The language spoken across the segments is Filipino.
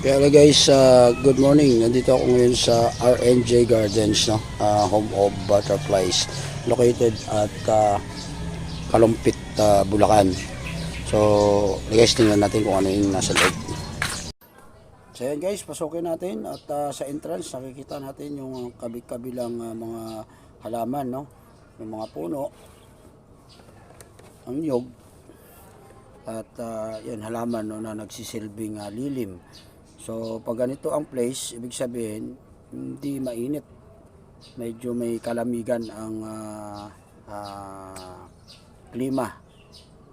Kaya guys, good morning. Nandito ako ngayon sa RNJ Gardens, no? Home of Butterflies, located at Kalumpit, Bulacan. So, guys, tingnan natin kung ano yung nasa loob. So, yan guys, pasukin natin at sa entrance nakikita natin yung kabilang mga halaman, no? Yung mga puno, ang niyog, at yan halaman, no, na nagsisilbing lilim. So pag ganito ang place, ibig sabihin hindi mainit, medyo may kalamigan ang klima.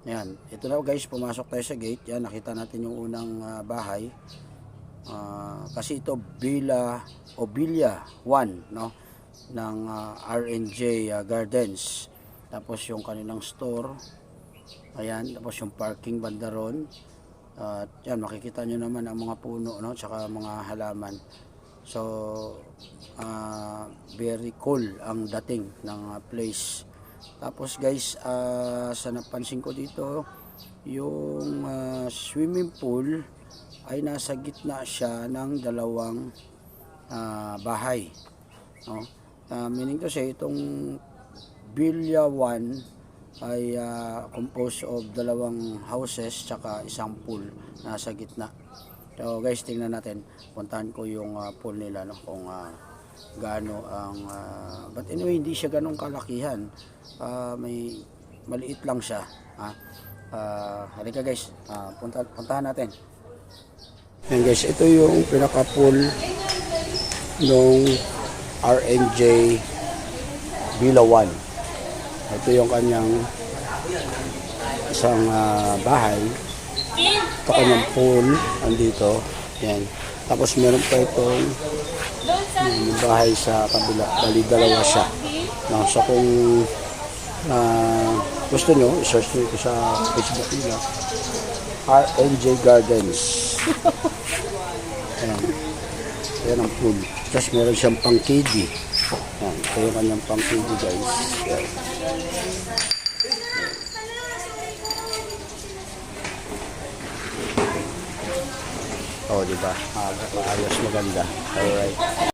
Yan, ito na guys, pumasok tayo sa gate. Yan, nakita natin yung unang bahay, kasi ito Villa 1, no, ng RNJ Gardens. Tapos yung kanilang store, ayan, tapos yung parking banda ron. At yan, makikita nyo naman ang mga puno, no, tsaka mga halaman. So very cool ang dating ng place. Tapos guys, sa napansin ko dito, yung swimming pool ay nasa gitna siya ng dalawang bahay, no? Meaning to say, itong Villa 1 ay composed of dalawang houses tsaka isang pool nasa gitna. So guys, tingnan natin, puntahan ko yung pool nila, no, kung gaano ang but anyway, hindi siya ganong kalakihan, may maliit lang siya. Halika guys, puntahan natin. Yan guys, ito yung pinaka pool ng RNJ Villa 1. Ito yung kanyang isang bahay. Ito kanyang pool andito. Yan. Tapos meron pa itong bahay sa kabila. Bali, dalawa siya. No, so kung gusto nyo, i-search nyo ito sa Facebook nila, RNJ Gardens. Yan. Yan ang pool. Tapos meron siyang pang-KD. Yan. Ito yung kanyang pang-KD guys. Yan. Oh, diba? Maayos, maganda. Alright.